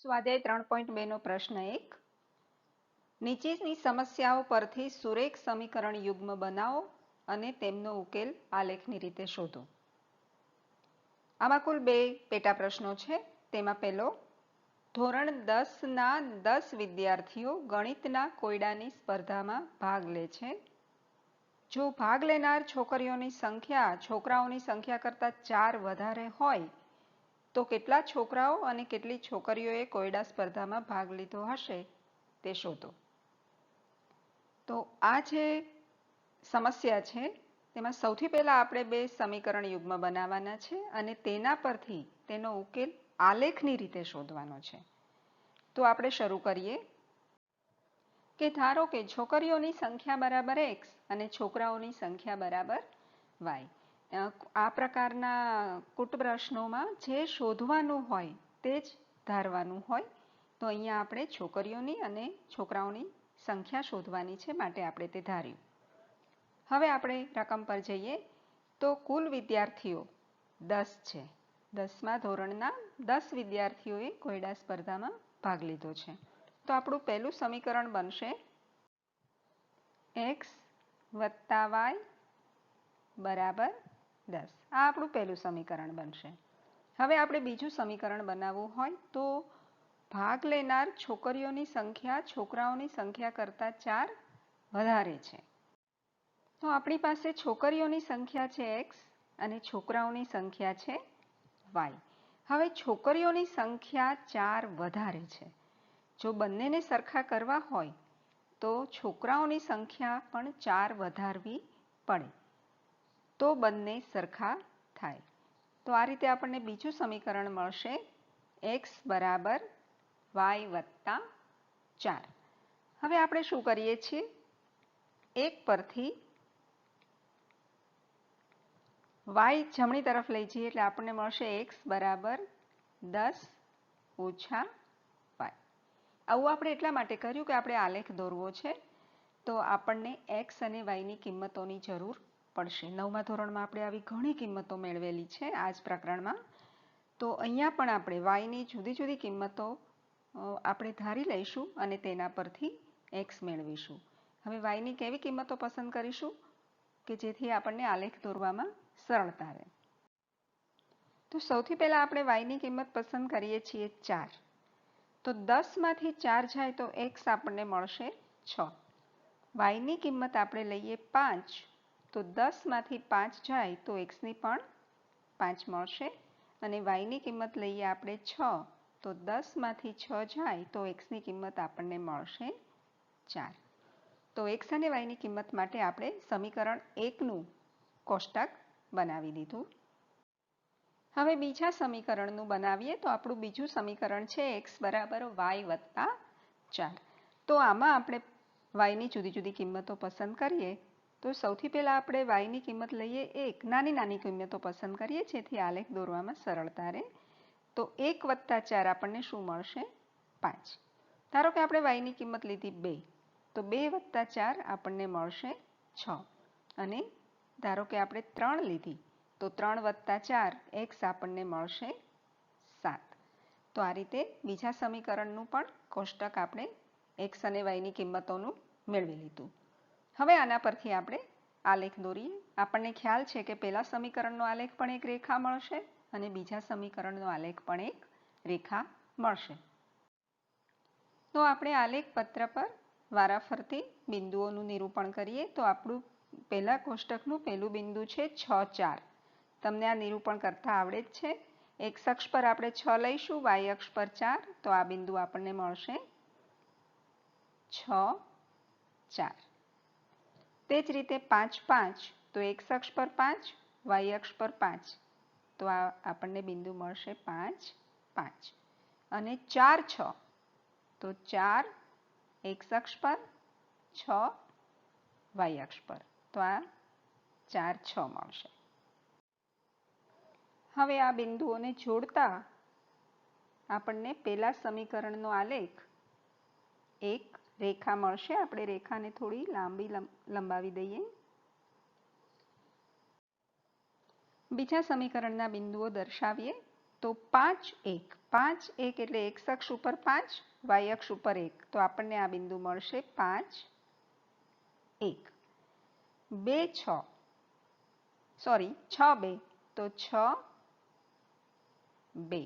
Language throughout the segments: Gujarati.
સ્વાધ્યાય 3.2 નો પ્રશ્ન 1. નીચેની સમસ્યાઓ પરથી સુરેખ સમીકરણ યુગ્મ બનાવો અને તેમનો ઉકેલ આલેખની રીતે શોધો. આમાં કુલ 2 પેટા પ્રશ્નો છે. તેમાં પહેલો, ધોરણ 10 ના 10 વિદ્યાર્થીઓ ગણિતના કોયડાની સ્પર્ધામાં ભાગ લે છે. જો ભાગ લેનાર છોકરીઓની સંખ્યા છોકરાઓની સંખ્યા કરતાં 4 વધારે હોય તો કેટલા છોકરાઓ અને કેટલી છોકરીઓએ કોયડા સ્પર્ધામાં ભાગ લીધો હશે તે શોધો. તો આ જે સમસ્યા છે તેમાં સૌથી પહેલા આપણે 2 સમીકરણ યુગ્મ બનાવવાના છે અને તેના પરથી તેનો ઉકેલ આલેખની રીતે શોધવાનો છે. તો આપણે શરૂ કરીએ કે ધારો કે છોકરીઓની સંખ્યા બરાબર x અને છોકરાઓની સંખ્યા બરાબર y. આ પ્રકારના કૂટ પ્રશ્નોમાં જે શોધવાનું હોય તે જ ધારવાનું હોય. તો અહીંયા આપણે છોકરીઓની અને છોકરાઓની સંખ્યા શોધવાની છે, માટે આપણે તે ધાર્યું. હવે આપણે રકમ પર જઈએ તો કુલ વિદ્યાર્થીઓ 10 છે. 10મા ધોરણના 10 વિદ્યાર્થીઓએ કોયડા સ્પર્ધામાં ભાગ લીધો છે. તો આપણું પહેલું સમીકરણ બનશે x + y બરાબર 10. આ આપણું પહેલું સમીકરણ બનશે. હવે આપણે બીજું સમીકરણ બનાવવું હોય તો ભાગ લેનાર છોકરીઓની સંખ્યા છોકરાઓની સંખ્યા કરતાં 4 વધારે છે. તો આપણી પાસે છોકરીઓની સંખ્યા છે x અને છોકરાઓની સંખ્યા છે y. હવે છોકરીઓની સંખ્યા 4 વધારે છે. જો બંનેને સરખા કરવા હોય તો છોકરાઓની સંખ્યા પણ 4 વધારવી પડે તો બંને સરખા થાય. તો આ રીતે આપણને બીજું સમીકરણ મળશે x બરાબર y વત્તા 4. હવે આપણે શું કરીએ છીએ, એક પરથી y જમણી તરફ લઈ જઈએ એટલે આપણને મળશે x બરાબર 10 ઓછા y. આવું આપણે એટલા માટે કર્યું કે આપણે આલેખ દોરવો છે તો આપણને x અને y ની કિંમતોની જરૂર પડશે. 9મા ધોરણમાં આપણે આવી ઘણી કિંમતો મેળવેલી છે આ જ પ્રકરણમાં. તો અહીંયા પણ આપણે y ની જુદી જુદી કિંમતો આપણે ધારી લઈશું અને તેના પરથી x મેળવીશું. હવે y ની કેવી કિંમતો પસંદ કરીશું કે જેથી આપણને આલેખ દોરવામાં સરળતા રહે. તો સૌથી પહેલા આપણે y ની કિંમત પસંદ કરીએ છીએ 4. તો 10માંથી 4 જાય તો x આપણને મળશે 6. y ની કિંમત આપણે લઈએ 5 તો 10માંથી 5 જાય તો x ની પણ 5 મળશે અને y ની કિંમત લઈએ આપણે 6 તો 10માંથી 6 જાય તો x ની કિંમત આપણને મળશે 4. તો x અને y ની કિંમત માટે આપણે સમીકરણ 1નું કોષ્ટક બનાવી દીધું. હવે બીજા સમીકરણનું બનાવીએ તો આપણું બીજું સમીકરણ છે x બરાબર y વત્તા 4. તો આમાં આપણે y ની જુદી જુદી કિંમતો પસંદ કરીએ તો સૌથી પહેલા આપણે y ની કિંમત લઈએ 1. નાની નાની કિંમતો પસંદ કરીએ જેથી આલેખ દોરવામાં સરળતા રહે. તો 1 વત્તા 4 આપણને શું મળશે, 5. ધારો કે આપણે y ની કિંમત લીધી 2 તો 2 વત્તા 4 આપણને મળશે 6 અને ધારો કે આપણે 3 લીધી તો 3 વત્તા 4 x આપણને મળશે 7. તો આ રીતે બીજા સમીકરણનું પણ કોષ્ટક આપણે x અને y ની કિંમતોનું મેળવી લીધું. હવે આના પરથી આપણે આલેખ દોરીએ. આપણને ખ્યાલ છે કે પહેલા સમીકરણનો આલેખ પણ એક રેખા મળશે અને બીજા સમીકરણનો આલેખ પણ એક રેખા મળશે. તો આપણે આલેખ પત્ર પર વારાફરતી બિંદુઓનું નિરૂપણ કરીએ. તો આપણું પહેલા કોષ્ટકનું પહેલું બિંદુ છે 6, 4. તમને આ નિરૂપણ કરતા આવડે જ છે. x અક્ષ પર આપણે 6 લઈશું, y અક્ષ પર 4. તો આ બિંદુ આપણને મળશે 6, 4. તે જ રીતે 5, 5 તો x અક્ષ પર 5, y અક્ષ પર 5. તો આ આપણને બિંદુ મળશે 5, 5 અને 4, 6 તો 4 x અક્ષ પર, 6 y અક્ષ પર. તો આ 4, 6 મળશે. હવે આ બિંદુઓને જોડતા આપણને પહેલા સમીકરણનો આલેખ એક રેખા મળશે. આપણે રેખાને થોડી લાંબી લંબાવી દઈએ. બીજા સમીકરણના બિંદુઓ દર્શાવીએ તો 5, 1 5 1 એટલે x અક્ષ ઉપર 5, y અક્ષ ઉપર 1, તો આપણને આ બિંદુ મળશે 5 1. 2 6 સોરી 6 2 તો 6 2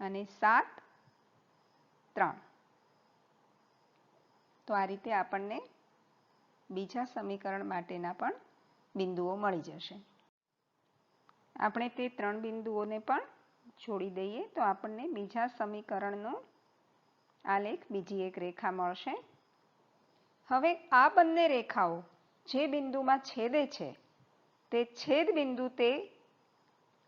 અને 7 3. તો આ રીતે આપણને બીજા સમીકરણ માટેના પણ બિંદુઓ મળી જશે. આપણે તે 3 બિંદુઓને પણ જોડી દઈએ તો આપણને બીજા સમીકરણનો આલેખ બીજી એક રેખા મળશે. હવે આ બંને રેખાઓ જે બિંદુમાં છેદે છે તે છેદ બિંદુ તે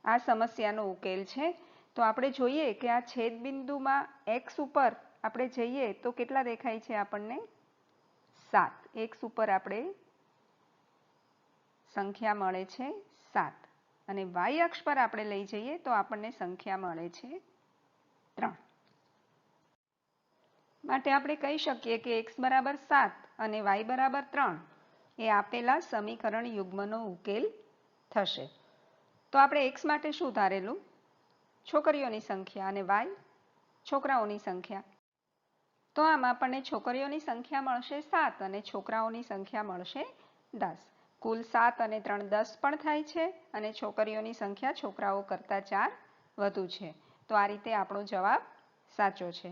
આ સમસ્યાનો ઉકેલ છે. તો આપણે જોઈએ કે આ છેદ બિંદુમાં x ઉપર આપણે જઈએ તો કેટલા દેખાય છે આપણને 7. x ઉપર આપણે સંખ્યા મળે છે 7 અને y અક્ષ પર આપણે લઈ જઈએ તો આપણને સંખ્યા મળે છે 3. માટે આપણે કહી શકીએ કે x બરાબર 7 અને y બરાબર 3 એ આપેલા સમીકરણ યુગ્મનો ઉકેલ થશે. તો આપણે x માટે શું ધારેલું? છોકરીઓની સંખ્યા અને y છોકરાઓની સંખ્યા. તો આમાં આપણને છોકરીઓની સંખ્યા મળશે 7 અને છોકરાઓની સંખ્યા મળશે 10. કુલ 7 અને 3 10 પણ થાય છે અને છોકરીઓની સંખ્યા છોકરાઓ કરતાં 4 વધુ છે. તો આ રીતે આપણો જવાબ સાચો છે.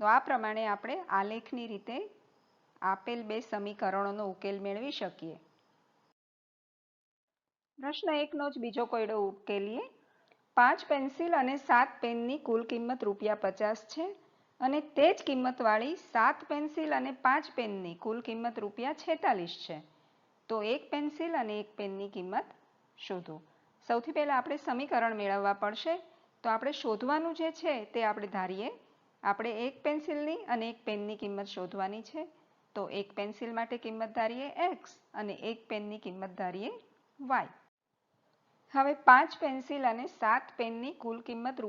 તો આ પ્રમાણે આપણે આલેખની રીતે આપેલ બે સમીકરણોનો ઉકેલ મેળવી શકીએ. પ્રશ્ન 1નો જ બીજો કોયડો ઉકેલીએ. 5 પેન્સિલ અને 7 પેનની કુલ કિંમત ₹50 છે અને તે જ કિંમતવાળી 7 પેન્સિલ અને 5 પેનની કુલ કિંમત ₹46 છે. તો એક પેન્સિલ અને એક પેનની કિંમત શોધો. સૌથી પહેલાં આપણે સમીકરણ મેળવવા પડશે. તો આપણે શોધવાનું જે છે તે આપણે ધારીએ. આપણે એક પેન્સિલની અને એક પેનની કિંમત શોધવાની છે. તો એક પેન્સિલ માટે કિંમત ધારીએ x અને એક પેનની કિંમત ધારીએ y. હવે 5 પેન્સિલ અને 7 પેનની કુલ કિંમત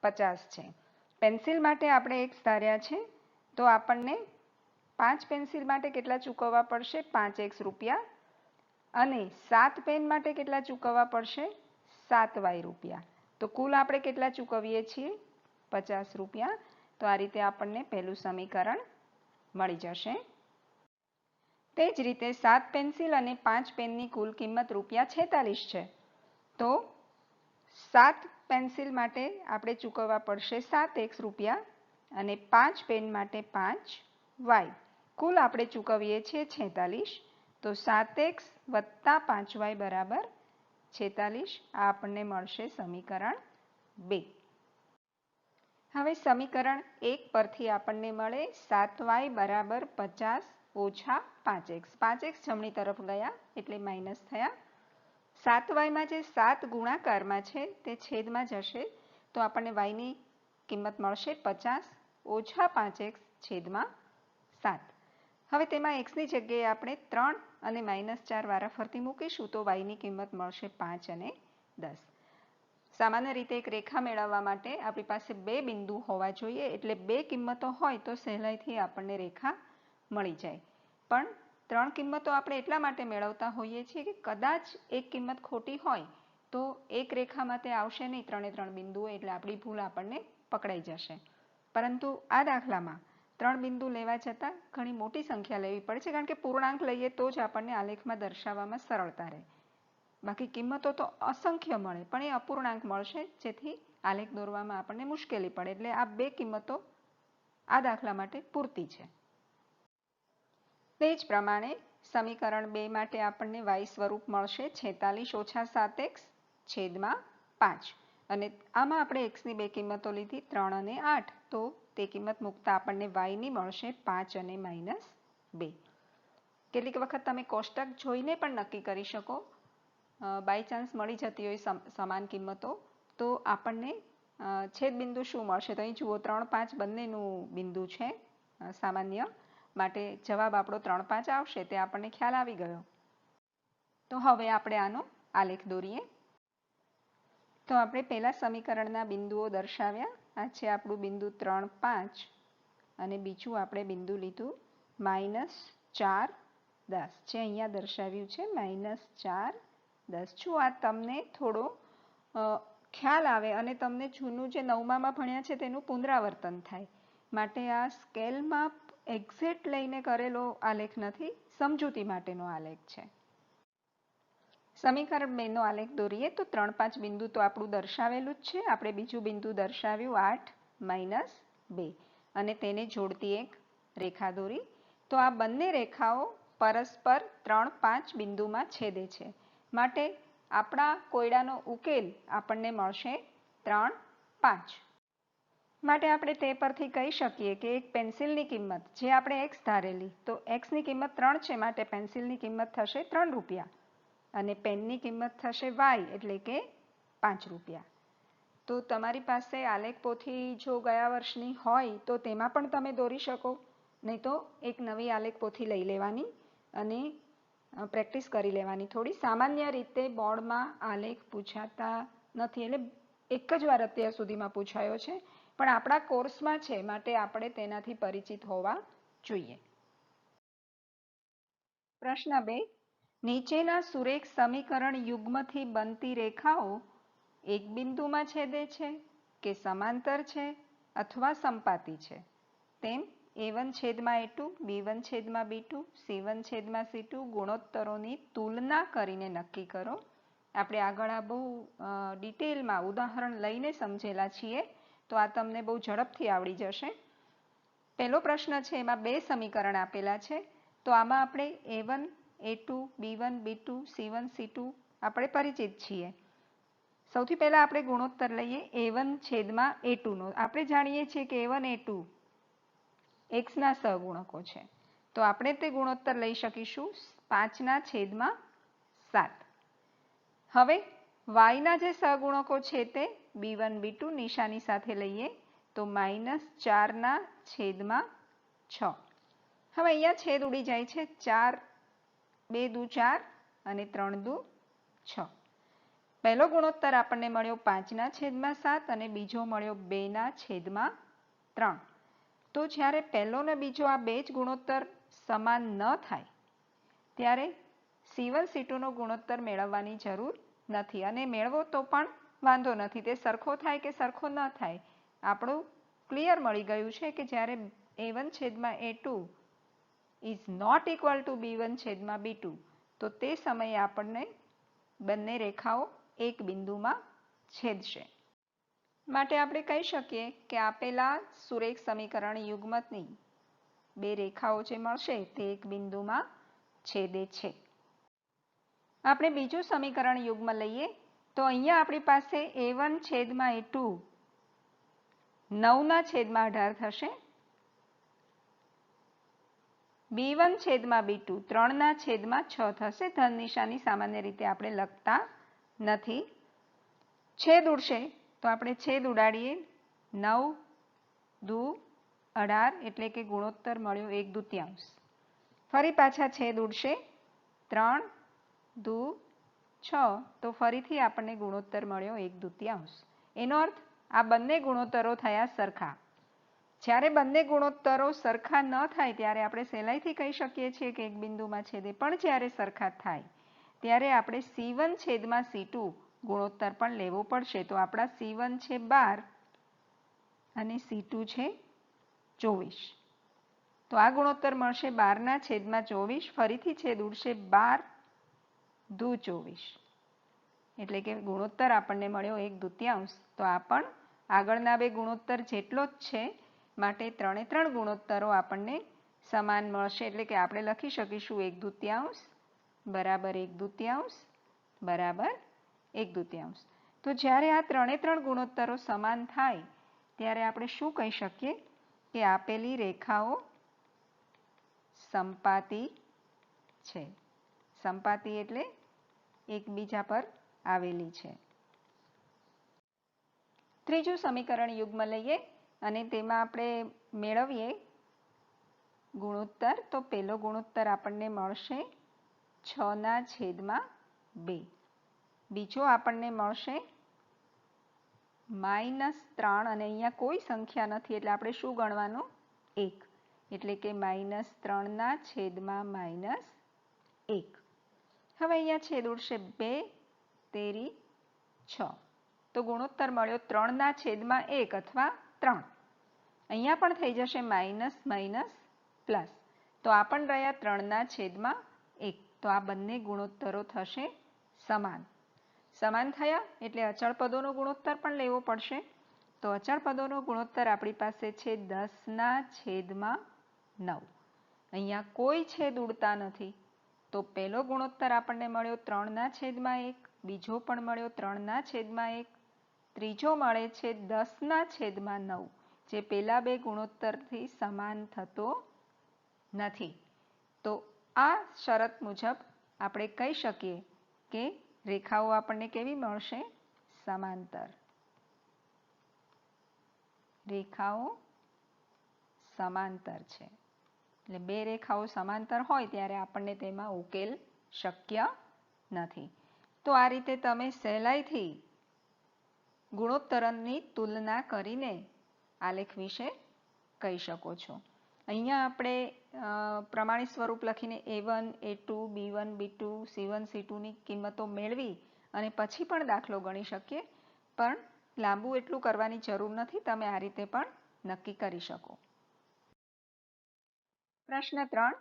₹50 છે. પેન્સિલ માટે આપણે x ધાર્યા છે તો આપણને 5 પેન્સિલ માટે કેટલા ચૂકવવા પડશે? 5x રૂપિયા. અને 7 પેન માટે કેટલા ચૂકવવા પડશે? 7y રૂપિયા. તો કુલ આપણે કેટલા ચૂકવીએ છીએ? 50 રૂપિયા. તો આ રીતે આપણને પહેલું સમીકરણ મળી જશે. તે જ રીતે 7 પેન્સિલ અને 5 પેનની કુલ કિંમત ₹46 છે. તો 7 પેન્સિલ માટે આપણે ચૂકવવા પડશે 7x રૂપિયા અને 5 પેન માટે 5y. કુલ આપણે ચૂકવીએ છીએ 46. તો 7x વત્તા 5y બરાબર 46. આ આપણને મળશે સમીકરણ 2. હવે સમીકરણ 1 પરથી આપણને મળે 7y બરાબર 50 ઓછા 5x. 5x જમણી તરફ ગયા એટલે માઇનસ થયા. 7yમાં જે 7 ગુણાકારમાં છે તે છેદમાં જશે તો આપણને yની કિંમત મળશે 50 ઓછા 5x છેદમાં 7. હવે તેમાં xની જગ્યાએ આપણે 3 અને -4 વારાફરતી મૂકીશું તો yની કિંમત મળશે 5 અને 10. સામાન્ય રીતે એક રેખા મેળવવા માટે આપણી પાસે બે બિંદુ હોવા જોઈએ. એટલે બે કિંમતો હોય તો સહેલાઈથી આપણને રેખા મળી જાય. પણ 3 કિંમતો આપણે એટલા માટે મેળવતા હોઈએ છીએ કે કદાચ એક કિંમત ખોટી હોય તો એક રેખામાં તે આવશે નહીં 3 બિંદુઓ, એટલે આપણી ભૂલ આપણને પકડાઈ જશે. પરંતુ આ દાખલામાં 3 બિંદુ લેવા છતાં ઘણી મોટી સંખ્યા લેવી પડે છે, કારણ કે પૂર્ણાંક લઈએ તો જ આપણને આલેખમાં દર્શાવવામાં સરળતા રહે. બાકી કિંમતો તો અસંખ્ય મળે પણ એ અપૂર્ણાંક મળશે, જેથી આલેખ દોરવામાં આપણને મુશ્કેલી પડે. એટલે આ બે કિંમતો આ દાખલા માટે પૂરતી છે. તે જ પ્રમાણે સમીકરણ 2 માટે આપણને y સ્વરૂપ મળશે 46 ઓછા 7x છેદમાં 5. અને આમાં આપણે xની બે કિંમતો લીધી 3 અને 8. તો તે કિંમત મૂકતા આપણને yની મળશે 5 અને -2. કેટલીક વખત તમે કોષ્ટક જોઈને પણ નક્કી કરી શકો. બાય ચાન્સ મળી જતી હોય સમાન કિંમતો તો આપણને છેદબિંદુ શું મળશે? તો અહીં જુઓ 3 5 બંનેનું બિંદુ છે સામાન્ય, માટે જવાબ આપણો 3 5 આવશે. તે આપણને ખ્યાલ આવી ગયો. તો હવે આપણે આનો આલેખ દોરીએ. તો આપણે પહેલા સમીકરણના બિંદુઓ દર્શાવ્યા. આ છે આપણું બિંદુ 3 5 અને બીજું આપણે બિંદુ લીધું -4 10 જે અહીંયા દર્શાવ્યું છે -4 10. જો આ તમને થોડો ખ્યાલ આવે અને તમને જૂનું જે 9માં ભણ્યા છે તેનું પુનરાવર્તન થાય. માટે આ સ્કેલ માપ એક્ઝેક્ટ લઈને કરેલો આલેખ નથી, સમજૂતી માટેનો આલેખ છે. સમીકરણ 2 નો આલેખ દોરીએ તો 3, 5 બિંદુ તો આપણું દર્શાવેલું જ છે. આપણે બીજું બિંદુ દર્શાવ્યું 8 - 2 અને તેને જોડતી એક રેખા દોરી. તો આ બંને રેખાઓ પરસ્પર 3, 5 બિંદુમાં છેદે છે. માટે આપણા કોયડાનો ઉકેલ આપણને મળશે 3, 5. માટે આપણે તે પરથી કહી શકીએ કે એક પેન્સિલની કિંમત જે આપણે x ધારેલી, તો xની કિંમત 3 છે, માટે પેન્સિલની કિંમત થશે 3 રૂપિયા અને પેનની કિંમત થશે y એટલે કે 5 રૂપિયા. તો તમારી પાસે આલેખ પોથી જો ગયા વર્ષની હોય તો તેમાં પણ તમે દોરી શકો, નહીં તો એક નવી આલેખ પોથી લઈ લેવાની અને પ્રેક્ટિસ કરી લેવાની થોડી. સામાન્ય રીતે બોર્ડમાં આલેખ પૂછાતા નથી, એટલે એક જ વાર અત્યાર સુધીમાં પૂછાયો છે, પણ આપણા કોર્સમાં છે માટે આપણે તેનાથી પરિચિત હોવા જોઈએ. પ્રશ્ન 2. નીચેના સુરેખ સમીકરણ યુગ્મથી બનતી રેખાઓ એક બિંદુમાં છેદે છે કે સમાંતર છે અથવા સંપાતી છે તેમ a1/a2, b1/b2, c1/c2 ગુણોત્તરોની તુલના કરીને નક્કી કરો. આપણે આગળ આ બહુ ડિટેલમાં ઉદાહરણ લઈને સમજેલા છીએ, તો આ તમને બહુ ઝડપથી આવડી જશે. પહેલો પ્રશ્ન છે, એમાં બે સમીકરણ આપેલા છે. તો આમાં આપણે a1, a2, b1, b2, c1, c2 આપણે પરિચિત છીએ. સૌથી પહેલા આપણે ગુણોત્તર લઈએ a1/a2 નો. આપણે જાણીએ છીએ કે a1, a2 xના સહગુણકો છે, તો આપણે તે ગુણોત્તર લઈ શકીશું 5/7. હવે yના જે સહગુણકો છે તે b1, b2 નિશાની સાથે લઈએ તો -4/6. હવે અહીંયા છેદ ઉડી જાય છે. 4 2 દુ 4 અને 3 દુ 6. પહેલો ગુણોત્તર આપણને મળ્યો 5/7 અને બીજો મળ્યો 2/3. તો જ્યારે પહેલો ને બીજો આ બે જ ગુણોત્તર સમાન ન થાય ત્યારે c1, c2 નો ગુણોત્તર મેળવવાની જરૂર નથી, અને મેળવો તો પણ વાંધો નથી. તે સરખો થાય કે સરખો ન થાય આપણું ક્લિયર મળી ગયું છે કે જ્યારે a1/a2 is not equal to b1/b2 તો તે સમયે આપણને બંને રેખાઓ એક બિંદુમાં છેદશે. માટે આપણે કહી શકીએ કે આપેલા સુરેખ સમીકરણ યુગ્મની બે રેખાઓ જે મળશે તે એક બિંદુમાં છેદે છે. આપણે બીજું સમીકરણ યુગ્મ લઈએ તો અહીંયા આપણી પાસે a1/a2 9/18 થશે, b1/b2 3/6 થશે. ધન નિશાની સામાન્ય રીતે આપણે લખતા નથી. છેદ ઉડશે તો આપણે છેદ ઉડાડીએ 9 દુ 18 એટલે કે ગુણોત્તર મળ્યો 1/2. ફરી પાછા છેદ ઉડશે 3 દુ 6 તો ફરીથી આપણને ગુણોત્તર મળ્યો 1/2. એનો અર્થ આ બંને ગુણોત્તરો થયા સરખા. જ્યારે બંને ગુણોત્તરો સરખા ન થાય ત્યારે આપણે સહેલાઈથી કહી શકીએ છીએ કે એક બિંદુમાં છેદે, પણ જ્યારે સરખા થાય ત્યારે આપણે c1/c2 ગુણોત્તર પણ લેવો પડશે. તો આપણા c1 છે 12 અને c2 છે 24. તો આ ગુણોત્તર મળશે 12/24. ફરીથી છેદ ઉડશે 12 દુ 24 એટલે કે ગુણોત્તર આપણને મળ્યો 1/2. તો આ પણ આગળના બે ગુણોત્તર જેટલો જ છે, માટે 3 ગુણોત્તરો આપણને સમાન મળશે. એટલે કે આપણે લખી શકીશું 1/2 બરાબર 1/2 બરાબર 1/2. તો જ્યારે આ 3 ગુણોત્તરો સમાન થાય ત્યારે આપણે શું કહી શકીએ કે આપેલી રેખાઓ સંપાતી છે. સંપાતી એટલે એકબીજા પર આવેલી છે. ત્રીજું સમીકરણ યુગ્મ લઈએ અને તેમાં આપણે મેળવીએ ગુણોત્તર. તો પહેલો ગુણોત્તર આપણને મળશે 6/2. બીજો આપણને મળશે -3 અને અહીંયા કોઈ સંખ્યા નથી એટલે આપણે શું ગણવાનું 1 એટલે કે -3/-1. હવે અહીંયા છેદ ઉડશે 2 તેરી 6 તો ગુણોત્તર મળ્યો 3/1 અથવા 3. અહીંયા પણ થઈ જશે માઇનસ માઇનસ પ્લસ, તો આ પણ રહ્યા 3/1. તો આ બંને ગુણોત્તરો થશે સમાન. સમાન થયા એટલે અચળ પદોનો ગુણોત્તર પણ લેવો પડશે. તો અચળ પદોનો ગુણોત્તર આપણી પાસે છે 10/9. અહીંયા કોઈ છેદ ઉડતા નથી, તો પહેલો ગુણોત્તર આપણને મળ્યો 3/1, બીજો પણ મળ્યો 3/1, ત્રીજો મળે છે 10/9, જે પેલા બે ગુણોત્તરથી સમાન થતો નથી. તો આ શરત મુજબ આપણે કહી શકીએ કે રેખાઓ આપણને કેવી મળશે? સમાંતર. રેખાઓ સમાંતર છે. એટલે બે રેખાઓ સમાંતર હોય ત્યારે આપણને તેમાં ઉકેલ શક્ય નથી. તો આ રીતે તમે સહેલાઈથી ગુણોત્તરની તુલના કરીને આલેખ વિશે કહી શકો છો. અહીંયા આપણે પ્રમાણિત સ્વરૂપ લખીને A1, A2, B1, B2, C1, C2 ની કિંમતો મેળવી અને પછી પણ દાખલો ગણી શકીએ, પણ લાંબુ એટલું કરવાની જરૂર નથી. તમે આ રીતે પણ નક્કી કરી શકો. પ્રશ્ન 3.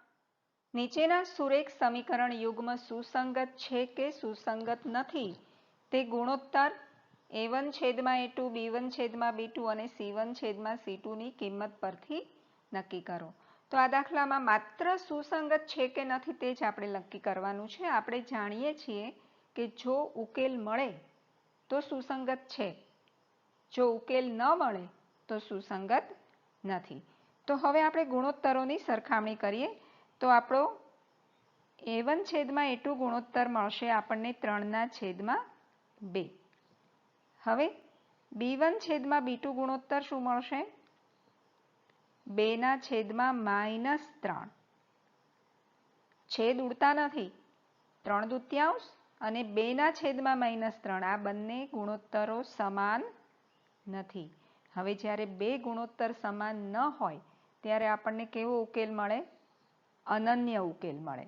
નીચેના સુરેખ સમીકરણ યુગ્મ સુસંગત છે કે સુસંગત નથી તે ગુણોત્તર A1/A2, B1/B2 અને C1/C2 ની કિંમત પરથી નક્કી કરો. તો આ દાખલામાં માત્ર સુસંગત છે કે નથી તે જ આપણે નક્કી કરવાનું છે. આપણે જાણીએ છીએ કે જો ઉકેલ મળે તો સુસંગત છે, જો ઉકેલ ન મળે તો સુસંગત નથી. તો હવે આપણે ગુણોત્તરોની સરખામણી કરીએ. તો આપણો A1/A2 ગુણોત્તર મળશે આપણને 3/2. હવે B1/B2 ગુણોત્તર શું મળશે? 2/-3. છેદ ઉડતા નથી, 3/2 અને 2/-3. આ બંને ગુણોત્તરો સમાન નથી. હવે જ્યારે બે ગુણોત્તર સમાન ન હોય ત્યારે આપણને કેવો ઉકેલ મળે? અનન્ય ઉકેલ મળે.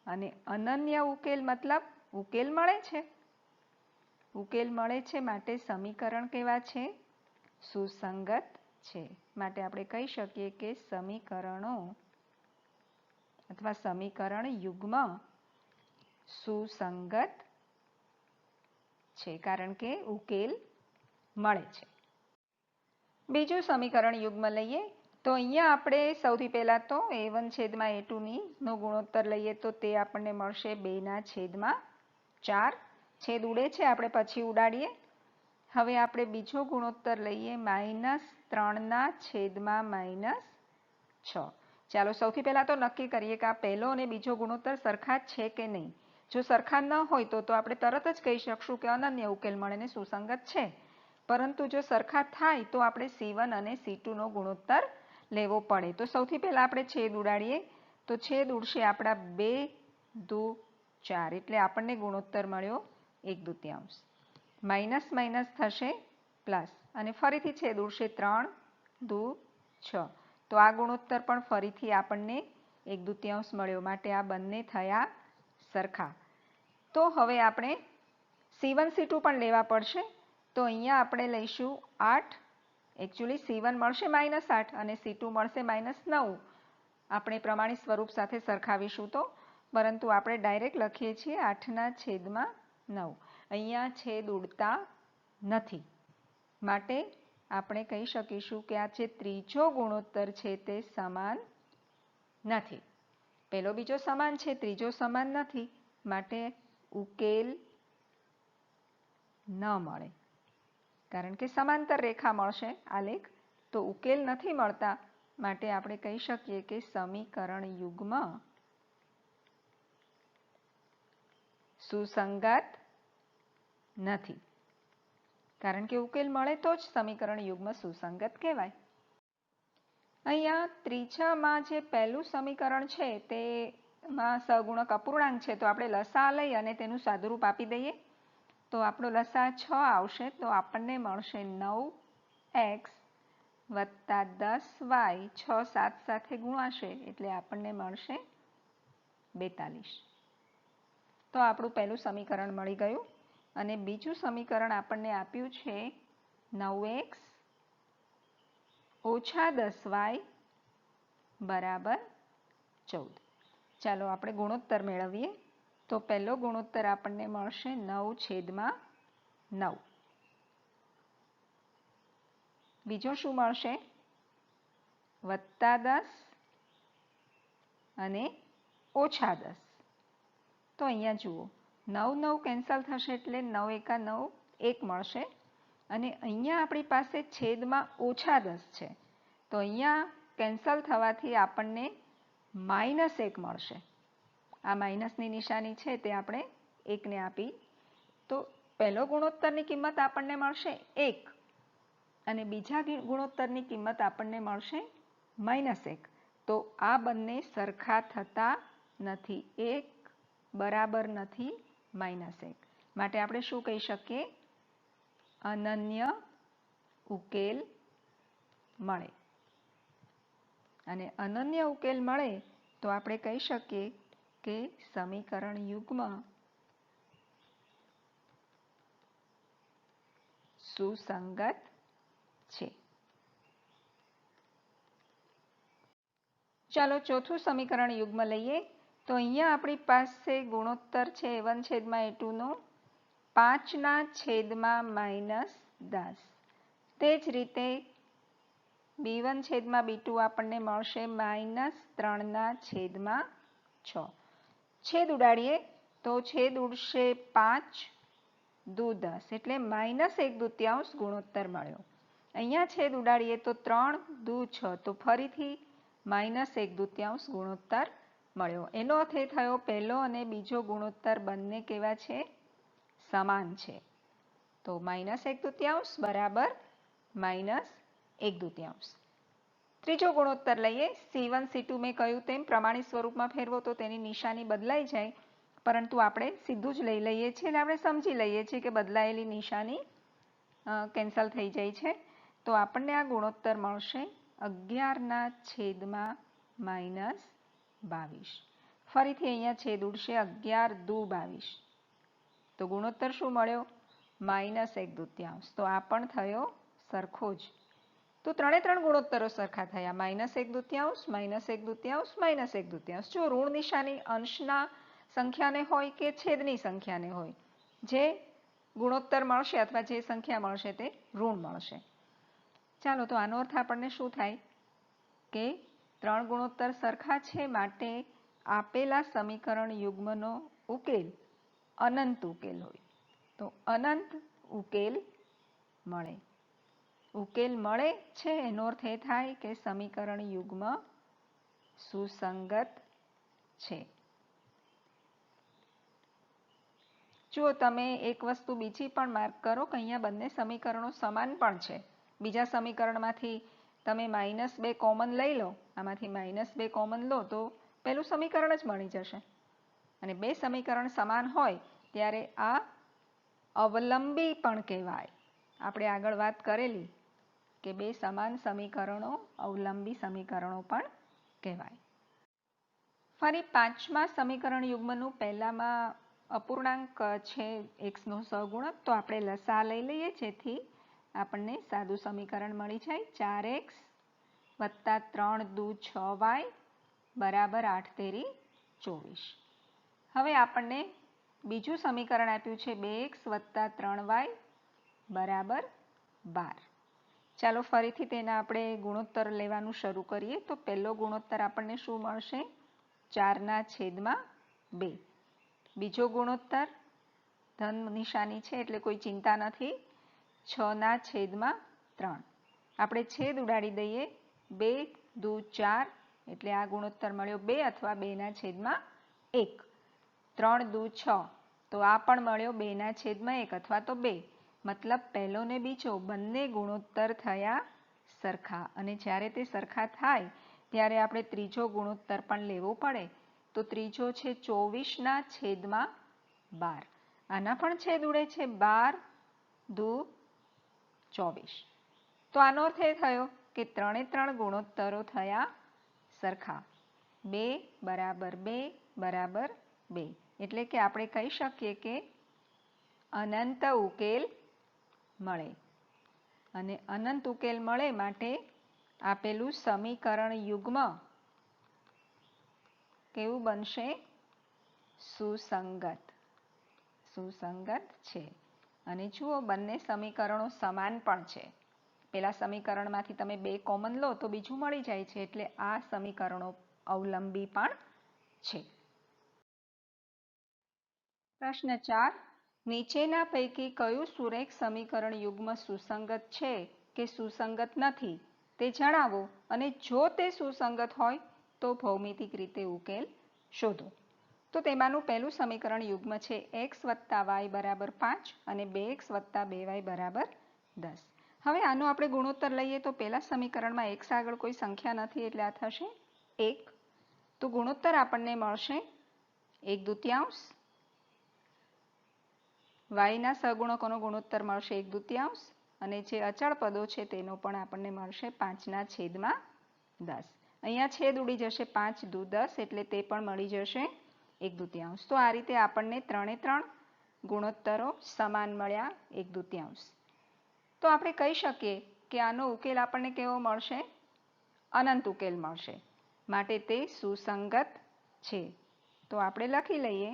અને અનન્ય ઉકેલ મતલબ ઉકેલ મળે છે. ઉકેલ મળે છે માટે સમીકરણ કેવા છે? સુસંગત છે. માટે આપણે કહી શકીએ કે સમીકરણો અથવા સમીકરણ યુગ્મ સુસંગત છે, કારણ કે ઉકેલ મળે છે. બીજું સમીકરણ યુગ્મ લઈએ. તો અહીંયા આપણે સૌથી પહેલા તો A1/A2 નો ગુણોત્તર લઈએ તો તે આપણને મળશે 2/4. છેદ ઉડે છે, આપણે પછી ઉડાડીએ. હવે આપણે બીજો ગુણોત્તર લઈએ -3/-6. ચાલો સૌથી પહેલા તો નક્કી કરીએ કે આ પહેલો અને બીજો ગુણોત્તર સરખા છે કે નહીં. જો સરખા ન હોય તો આપણે તરત જ કહી શકશું કે અનન્ય ઉકેલ મળે ને સુસંગત છે. પરંતુ જો સરખા થાય તો આપણે C1 અને C2 નો ગુણોત્તર લેવો પડે. તો સૌથી પહેલા આપણે છેદ ઉડાડીએ. તો છેદ ઉડશે આપણા 2/4, એટલે આપણને ગુણોત્તર મળ્યો 1/2. માઇનસ માઇનસ થશે પ્લસ, અને ફરીથી છેદ ઉડશે 3/6. તો આ ગુણોત્તર પણ ફરીથી આપણને 1/2 મળ્યો. માટે આ બંને થયા સરખા. તો હવે આપણે C1 C2 પણ લેવા પડશે. તો અહીંયા આપણે લઈશું 8. એકચ્યુઅલી C1 મળશે -8 અને C2 મળશે -9. આપણે પ્રમાણિત સ્વરૂપ સાથે સરખાવીશું તો, પરંતુ આપણે ડાયરેક્ટ લખીએ છીએ 8/9. અહીંયા છેદ ઉડતા નથી, માટે આપણે કહી શકીશું કે આ જે ત્રીજો ગુણોત્તર છે તે સમાન નથી. પહેલો બીજો સમાન છે, ત્રીજો સમાન નથી, માટે ઉકેલ ન મળે. કારણ કે સમાંતર રેખા મળશે આલેખ, તો ઉકેલ નથી મળતા. માટે આપણે કહી શકીએ કે સમીકરણ યુગ્મ સુસંગત નથી. કારણ કે ઉકેલ મળે તો જ સમીકરણ યુગ્મ સુસંગત કહેવાય. અહીંયા ત્રીજામાં જે પહેલું સમીકરણ છે તેમાં સહગુણક અપૂર્ણાંક છે, તો આપણે લસા લઈ અને તેનું સાદુરૂપ આપી દઈએ. તો આપણો લસા 6 આવશે. તો આપણને મળશે 9x વત્તા 10y. 6 7 સાથે ગુણાશે એટલે આપણને મળશે 42. તો આપણું પહેલું સમીકરણ મળી ગયું. અને બીજું સમીકરણ આપણને આપ્યું છે 9x ઓછા 10y બરાબર 14. ચાલો આપણે ગુણોત્તર મેળવીએ. તો પહેલો ગુણોત્તર આપણને મળશે 9/9. બીજો શું મળશે? +10 અને -10. તો અહીંયા જુઓ 9 9 કેન્સલ થશે એટલે 9 એકા 9 1 મળશે અને અહીંયા આપણી પાસે છેદમાં -10 છે. તો અહીંયા કેન્સલ થવાથી આપણને -1 મળશે. આ માઇનસની નિશાની છે તે આપણે 1 ને આપી. તો પહેલો ગુણોત્તરની કિંમત આપણને મળશે 1 અને બીજા ગુણોત્તરની કિંમત આપણને મળશે -1. તો આ બંને સરખા થતા નથી, 1 બરાબર નથી -1. માટે આપણે શું કહી શકીએ? અનન્ય ઉકેલ મળે. અને અનન્ય ઉકેલ મળે તો આપણે કહી શકીએ કે સમીકરણ યુગ્મ સુસંગત છે. ચાલો ચોથું સમીકરણ યુગ્મ લઈએ. તો અહીંયા આપણી પાસે ગુણોત્તર છે a1/a2 નો 5/-10. તે જ રીતે b1/b2 આપણને મળશે -3/6. છેદ ઉડાડીએ તો છેદ ઉડશે 5 દુ 10 એટલે -1/2 ગુણોત્તર મળ્યો. અહીંયા છેદ ઉડાડીએ તો 3 દુ 6 તો ફરીથી -1/2 ગુણોત્તર મળ્યો. એનો અર્થ એ થયો પહેલો અને બીજો ગુણોત્તર બંને કેવા છે? સમાન છે. તો -1/2 બરાબર -1/2. ત્રીજો ગુણોત્તર લઈએ. C1 C2 મેં કહ્યું તેમ પ્રમાણિત સ્વરૂપમાં ફેરવો તો તેની નિશાની બદલાઈ જાય, પરંતુ આપણે સીધું જ લઈ લઈએ છીએ અને આપણે સમજી લઈએ છીએ કે બદલાયેલી નિશાની કેન્સલ થઈ જાય છે. તો આપણને આ ગુણોત્તર મળશે 11/-22. ફરીથી અહીંયા છેદ ઉડશે 11 દુ 22. તો ગુણોત્તર શું મળ્યો? -1/2. તો આ પણ થયો સરખો જ. તો ત્રણે ત્રણ ગુણોત્તરો સરખા થયા, -1/2, -1/2, -1/2. જો ઋણ નિશાની અંશના સંખ્યાને હોય કે છેદની સંખ્યાને હોય, જે ગુણોત્તર મળશે અથવા જે સંખ્યા મળશે તે ઋણ મળશે. ચાલો, તો આનો અર્થ આપણને શું થાય કે ત્રણ ગુણોત્તર સરખા છે, માટે આપેલા સમીકરણ યુગ્મનો ઉકેલ અનંત ઉકેલ હોય. તો અનંત ઉકેલ મળે. ઉકેલ મળે છે એનો અર્થ એ થાય કે સમીકરણ યુગ્મ સુસંગત છે. જુઓ, તમે એક વસ્તુ બીજી પણ માર્ક કરો કે અહીંયા બંને સમીકરણો સમાન પણ છે. બીજા સમીકરણમાંથી તમે -2 કોમન લઈ લો, આમાંથી -2 કોમન લો તો પેલું સમીકરણ જ મળી જશે. અને બે સમીકરણ સમાન હોય ત્યારે આ અવલંબી પણ કહેવાય. આપણે આગળ વાત કરેલી કે બે સમાન સમીકરણો અવલંબી સમીકરણો પણ કહેવાય. ફરી પાંચમા સમીકરણ યુગ્મનું પહેલામાં અપૂર્ણાંક છે x નો સહગુણક, તો આપણે લસા લઈ લઈએ જેથી આપણને સાદું સમીકરણ મળી જાય. 4x + 3 દુ 6y બરાબર 8 તેરી 24. હવે આપણને બીજું સમીકરણ આપ્યું છે 2x + 3y બરાબર 12. ચાલો ફરીથી તેના આપણે ગુણોત્તર લેવાનું શરૂ કરીએ. તો પહેલો ગુણોત્તર આપણને શું મળશે? 4/2. બીજો ગુણોત્તર ધન નિશાની છે એટલે કોઈ ચિંતા નથી, 6/3. આપણે છેદ ઉડાડી દઈએ, 2 દુ 4 એટલે આ ગુણોત્તર મળ્યો 2 અથવા 2/1. 3 દુ 6 તો આ પણ મળ્યો 2/1 અથવા તો 2. મતલબ પહેલો ને બીજો બંને ગુણોત્તર થયા સરખા, અને જ્યારે તે સરખા થાય ત્યારે આપણે ત્રીજો ગુણોત્તર પણ લેવો પડે. તો ત્રીજો છે 24/12. આના પણ છેદ ઉડે છે, 12 દુ 24. તો આનો અર્થ એ થયો કે ત્રણે ત્રણ ગુણોત્તરો થયા સરખા. 2 બરાબર 2 બરાબર 2. એટલે કે આપણે કહી શકીએ કે અનંત ઉકેલ મળે. અને અનંત ઉકેલ મળે માટે આપેલું સમીકરણ યુગ્મ કેવું બનશે? સુસંગત. સુસંગત છે. અને જુઓ બંને સમીકરણો સમાન પણ છે. પેલા સમીકરણમાંથી તમે 2 કોમન લો તો બીજું મળી જાય છે, એટલે આ સમીકરણો અવલંબી પણ છે. પ્રશ્ન 4. નીચેના પૈકી કયું સુરેખ સમીકરણ યુગ્મ સુસંગત છે કે સુસંગત નથી તે જણાવો, અને જો તે સુસંગત હોય તો ભૌમિતિક રીતે ઉકેલ શોધો. તો તેમાંનું પહેલું સમીકરણ યુગ્મ છે x + y = 5 અને 2x + 2y = 10. હવે આનો આપણે ગુણોત્તર લઈએ તો પહેલા સમીકરણમાં x આગળ કોઈ સંખ્યા નથી એટલે આ થશે 1. તો ગુણોત્તર આપણને મળશે 1/2. વાયના સહગુણકોનો ગુણોત્તર મળશે 1/2 અને જે અચળ પદો છે તેનો પણ આપણને મળશે 5/10. અહીંયા છેદ ઉડી જશે 5 દુ 10 એટલે તે પણ મળી જશે 1/2. તો આ રીતે આપણને 3 ગુણોત્તરો સમાન મળ્યા 1/2. તો આપણે કહી શકીએ કે આનો ઉકેલ આપણને કેવો મળશે? અનંત ઉકેલ મળશે. માટે તે સુસંગત છે. તો આપણે લખી લઈએ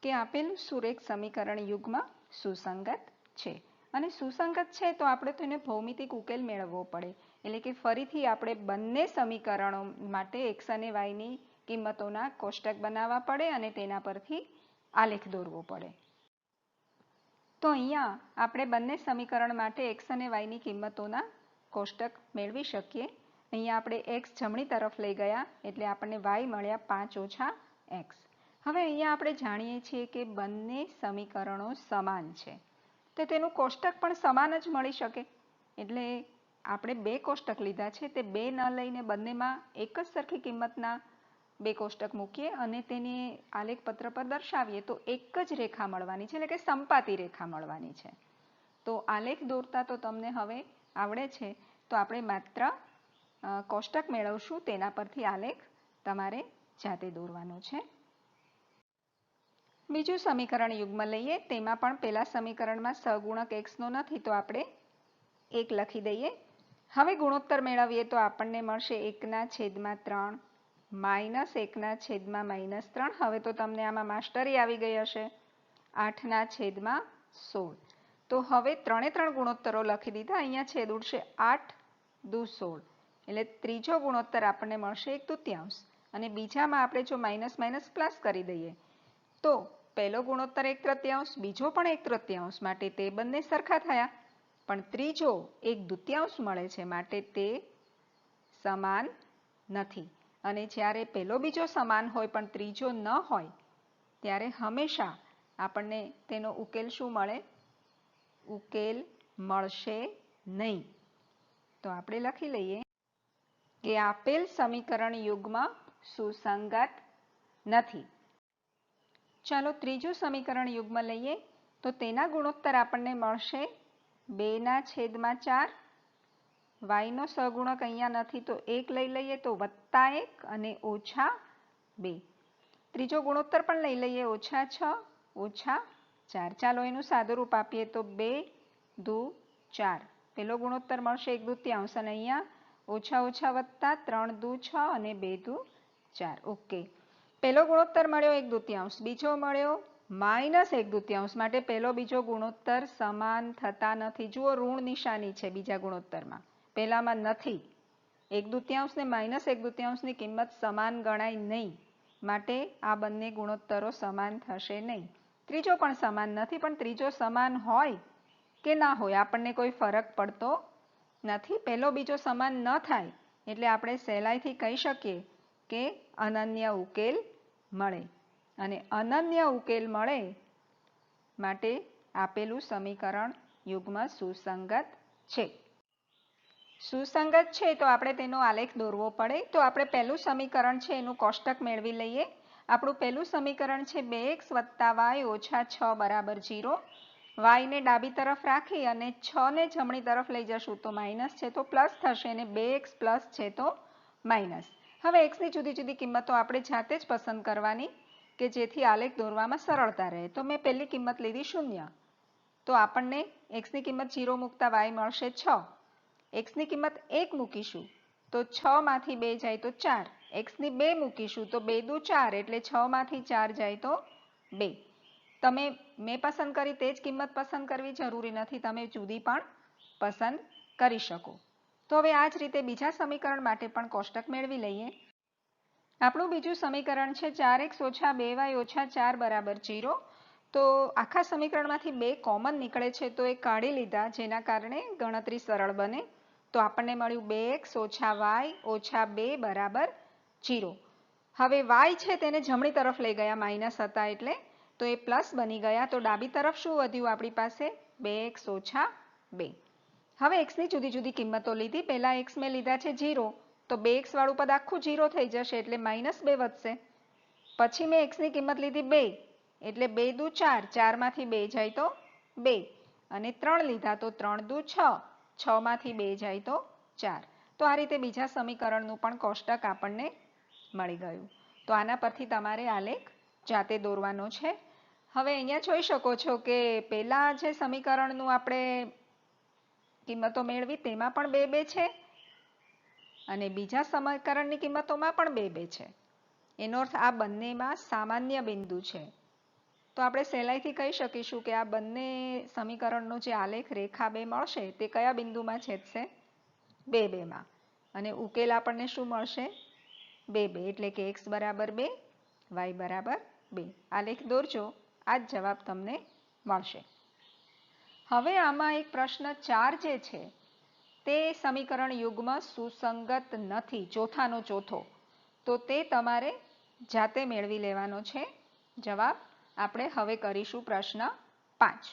કે આપેલું સુરેખ સમીકરણ યુગ્મ સુસંગત છે. અને સુસંગત છે તો આપણે તેને ભૌમિતિક ઉકેલ મેળવવો પડે. એટલે કે ફરીથી આપણે બંને સમીકરણો માટે x અને y ની કિંમતોના કોષ્ટક બનાવવા પડે અને તેના પરથી આલેખ દોરવો પડે. તો અહીંયા આપણે બંને સમીકરણ માટે x અને y ની કિંમતોના કોષ્ટક મેળવી શકીએ. અહીંયા આપણે x જમણી તરફ લઈ ગયા એટલે આપણને y મળ્યા 5 - x. હવે અહીંયા આપણે જાણીએ છીએ કે બંને સમીકરણો સમાન છે, તો તેનું કોષ્ટક પણ સમાન જ મળી શકે. એટલે આપણે 2 કોષ્ટક લીધા છે, તે 2 ન લઈને બંનેમાં એક જ સરખી કિંમતના 2 કોષ્ટક મૂકીએ અને તેને આલેખપત્ર પર દર્શાવીએ તો એક જ રેખા મળવાની છે, એટલે કે સંપાતી રેખા મળવાની છે. તો આલેખ દોરતા તો તમને હવે આવડે છે, તો આપણે માત્ર કોષ્ટક મેળવશું, તેના પરથી આલેખ તમારે જાતે દોરવાનો છે. બીજું સમીકરણ યુગ્મ લઈએ. તેમાં પણ પહેલા સમીકરણમાં સહગુણક x નો નથી તો આપણે 1 લખી દઈએ. હવે ગુણોત્તર મેળવીએ તો આપણને મળશે 1/3 -1/-3. હવે તો તમને આમાં માસ્ટરી આવી ગઈ હશે. 8/16. તો હવે 3 ગુણોત્તરો લખી દીધા. અહીંયા છેદ ઉડશે 8 દુ 16 એટલે ત્રીજો ગુણોત્તર આપણને મળશે 1/2. અને બીજામાં આપણે જો માઇનસ માઇનસ પ્લસ કરી દઈએ તો પહેલો ગુણોત્તર 1/3, બીજો પણ 1/3, માટે તે બંને સરખા થયા. પણ ત્રીજો 1/2 મળે છે માટે તે સમાન નથી. અને જ્યારે પહેલો બીજો સમાન હોય પણ ત્રીજો ન હોય ત્યારે હંમેશા આપણને તેનો ઉકેલ શું મળે? ઉકેલ મળશે નહીં. તો આપણે લખી લઈએ કે આપેલ સમીકરણ યુગ્મ સુસંગત નથી. ચાલો ત્રીજું સમીકરણ યુગ્મ લઈએ. તો તેના ગુણોત્તર આપણને મળશે 2/4. y નો સહગુણક અહીંયા નથી તો 1 લઈ લઈએ તો +1 અને -2. ત્રીજો ગુણોત્તર પણ લઈ લઈએ -6 -4. ચાલો એનું સાદુરૂપ આપીએ તો 2 દુ 4. પેલો ગુણોત્તર મળશે 1/2 અને અહીંયા -+, 3 દુ 6 અને 2 દુ 4. ઓકે. પહેલો ગુણોત્તર મળ્યો 1/2, બીજો મળ્યો -1/2, માટે પહેલો બીજો ગુણોત્તર સમાન થતા નથી. જુઓ ઋણ નિશાની છે બીજા ગુણોત્તરમાં, પહેલામાં નથી. 1/2 ને -1/2 ની કિંમત સમાન ગણાય નહીં, માટે આ બંને ગુણોત્તરો સમાન થશે નહીં. ત્રીજો પણ સમાન નથી, પણ ત્રીજો સમાન હોય કે ના હોય આપણને કોઈ ફરક પડતો નથી. પહેલો બીજો સમાન ન થાય એટલે આપણે સહેલાઈથી કહી શકીએ કે અનન્ય ઉકેલ મળે. અને અનન્ય ઉકેલ મળે માટે આપેલું સમીકરણ યુગ્મ સુસંગત છે. સુસંગત છે તો આપણે તેનો આલેખ દોરવો પડે. તો આપણે પહેલું સમીકરણ છે એનું કોષ્ટક મેળવી લઈએ. આપણું પહેલું સમીકરણ છે 2x + y - 6 = 0. y ને ડાબી તરફ રાખી અને 6 ને જમણી તરફ લઈ જશું તો માઇનસ છે તો પ્લસ થશે અને 2x પ્લસ છે તો માઇનસ. હવે x ની જુદી જુદી કિંમતો આપણે જાતે જ પસંદ કરવાની કે જેથી આલેખ દોરવામાં સરળતા રહે. તો મેં પહેલી કિંમત લીધી 0. તો આપણને x ની કિંમત 0 મૂકતા y મળશે 6. x ની કિંમત 1 મૂકીશું તો 6 માંથી 2 જાય તો 4. x ની 2 મૂકીશું તો 2 દુ 4 એટલે 6 માંથી 4 જાય તો 2. તમે મેં પસંદ કરી તે જ કિંમત પસંદ કરવી જરૂરી નથી, તમે જુદી પણ પસંદ કરી શકો. તો હવે આ જ રીતે બીજા સમીકરણ માટે પણ કોષ્ટક મેળવી લઈએ. આપણું બીજું સમીકરણ છે 4x - 2y - 4 બરાબર 0. તો આખા સમીકરણમાંથી 2 કોમન નીકળે છે તો એ કાઢી લીધા, જેના કારણે ગણતરી સરળ બને. તો આપણને મળ્યું 2x - y - 2 બરાબર 0. હવે y છે તેને જમણી તરફ લઈ ગયા, માઇનસ હતા એટલે, તો એ પ્લસ બની ગયા. તો ડાબી તરફ શું વધ્યું આપણી પાસે? 2x - 2. હવે x ની જુદી જુદી કિંમતો લીધી. પહેલા x મેં લીધા છે 0, તો 2x વાળું પદ આખું 0 થઈ જશે એટલે -2 વધશે. પછી મેં x ની કિંમત લીધી 2, એટલે 2 દુ 4, 4 માંથી 2 જાય તો 2, અને 3 લીધા તો 3 દુ 6, 6 માંથી 2 જાય તો 4. તો આ રીતે બીજા સમીકરણનું પણ કોષ્ટક આપણને મળી ગયું. તો આના પરથી તમારે આલેખ જાતે દોરવાનો છે. હવે અહીંયા જોઈ શકો છો કે પહેલા જે સમીકરણનું આપણે કિંમતો મેળવી તેમાં પણ 2 2 છે, અને બીજા સમીકરણની કિંમતોમાં પણ 2 2 છે. એનો અર્થ આ બંનેમાં સામાન્ય બિંદુ છે. તો આપણે સહેલાઈથી કહી શકીશું કે આ બંને સમીકરણનો જે આલેખ રેખા 2 મળશે તે કયા બિંદુમાં છેદશે? 2 2 માં. અને ઉકેલ આપણને શું મળશે? 2 2, એટલે કે x બરાબર 2, y બરાબર 2. આલેખ દોરજો, આ જ જવાબ તમને મળશે. હવે આમાં એક પ્રશ્ન 4 જે છે તે સમીકરણ યુગ્મ સુસંગત નથી, ચોથાનો ચોથો. તો તે તમારે જાતે મેળવી લેવાનો છે જવાબ. આપણે હવે કરીશું પ્રશ્ન 5.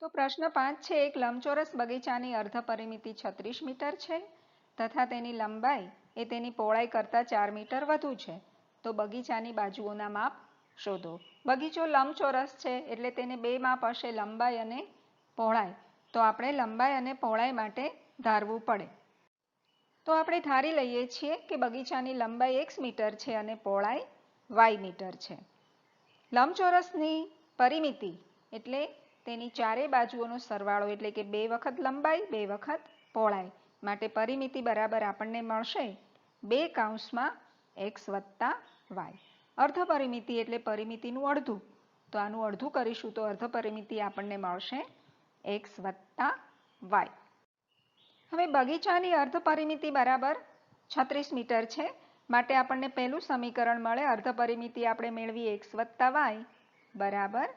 તો પ્રશ્ન 5 છે, એક લંબચોરસ બગીચાની અર્ધ પરિમિતિ 36 મીટર છે તથા તેની લંબાઈ એ તેની પહોળાઈ કરતાં 4 મીટર વધુ છે. તો બગીચાની બાજુઓના માપ શોધો. બગીચો લંબચોરસ છે એટલે તેને 2 માપ હશે, લંબાઈ અને પહોળાઈ. તો આપણે લંબાઈ અને પહોળાઈ માટે ધારવું પડે. તો આપણે ધારી લઈએ છીએ કે બગીચાની લંબાઈ x મીટર છે અને પહોળાઈ y મીટર છે. લંબચોરસની પરિમિતિ એટલે તેની ચારે બાજુઓનો સરવાળો, એટલે કે 2 વખત લંબાઈ 2 વખત પહોળાઈ. માટે પરિમિતિ બરાબર આપણને મળશે 2 કૌંસમાં x વત્તા y. અર્ધ પરિમિતિ એટલે પરિમિતિનું અડધું. તો આનું અડધું કરીશું તો અર્ધ પરિમિતિ આપણને મળશે x વત્તા y. હવે બગીચાની અર્ધ પરિમિતિ બરાબર 36 મીટર છે. માટે આપણને પહેલું સમીકરણ મળે, અર્ધ પરિમિતિ આપણે મેળવી x વત્તા y બરાબર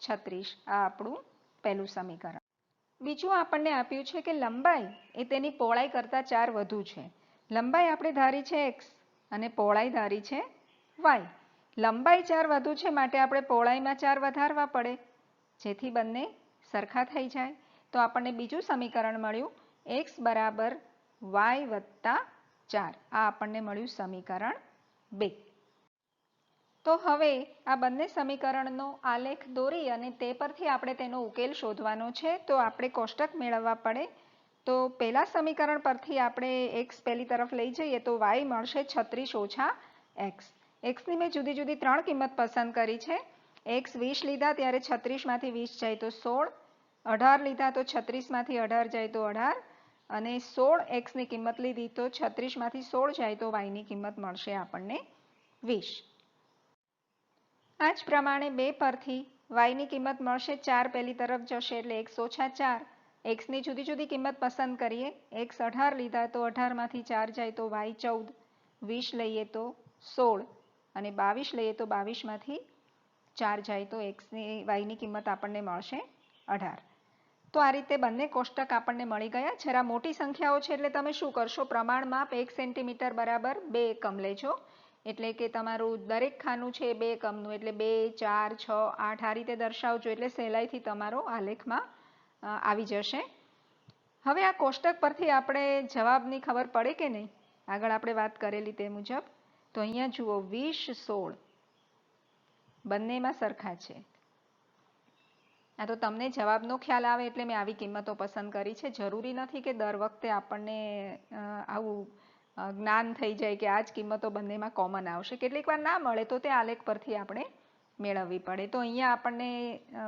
36. આ આપણું પહેલું સમીકરણ. બીજું આપણને આપ્યું છે કે લંબાઈ એ તેની પહોળાઈ કરતાં 4 વધુ છે. લંબાઈ આપણે ધારી છે x અને પહોળાઈ ધારી છે y. લંબાઈ 4 વધુ છે માટે આપણે પહોળાઈમાં 4 વધારવા પડે, જેથી બંને સરખા થઈ જાય. તો આપણને બીજું સમીકરણ મળ્યું x બરાબર y વત્તા 4. આ આપણને મળ્યું સમીકરણ 2. તો હવે આ બંને સમીકરણનો આલેખ દોરી અને તે પરથી આપણે તેનો ઉકેલ શોધવાનો છે. તો આપણે કોષ્ટક મેળવવા પડે. તો પહેલા સમીકરણ પરથી આપણે x પહેલી તરફ લઈ જઈએ તો y મળશે 36 ઓછા x. x ની મેં જુદી જુદી 3 કિંમત પસંદ કરી છે. x 20 લીધા ત્યારે 36 માંથી 20 જાય તો 16, 18 લીધા તો 36 માંથી 18 જાય તો 18, અને 16 x ની કિંમત લીધી તો 36 માંથી 16 જાય તો y ની કિંમત મળશે આપણને 20. આ જ પ્રમાણે 2 પરથી y ની કિંમત મળશે 4 પહેલી તરફ જશે એટલે x ઓછા 4. x ની જુદી જુદી કિંમત પસંદ કરીએ. x 18 લીધા તો 18 માંથી 4 જાય તો y 14, 20 લઈએ તો 16, અને 22 લઈએ તો 22 માંથી 4 જાય તો y ની કિંમત આપણને મળશે 18. તો આ રીતે બંને કોષ્ટક આપણને મળી ગયા. જરા મોટી સંખ્યાઓ છે એટલે તમે શું કરશો, પ્રમાણ માપ 1 સેન્ટીમીટર બરાબર 2 એકમ લેજો. એટલે કે તમારું દરેક ખાનું છે 2 એકમનું, એટલે 2, 4, 6, 8 આ રીતે દર્શાવજો, એટલે સહેલાઈથી તમારો આલેખમાં આવી જશે. હવે આ કોષ્ટક પરથી આપણે જવાબની ખબર પડે કે નહીં, આગળ આપણે વાત કરેલી તે મુજબ. તો અહીંયા જુઓ 20, 16 બંનેમાં સરખા છે. આ તો તમને જવાબનો ખ્યાલ આવે એટલે મેં આવી કિંમતો પસંદ કરી છે. જરૂરી નથી કે દર વખતે આપણને આવું જ્ઞાન થઈ જાય કે આ જ કિંમતો બંનેમાં કોમન આવશે. કેટલીક વાર ના મળે તો તે આલેખ પરથી આપણે મેળવવી પડે. તો અહીંયા આપણને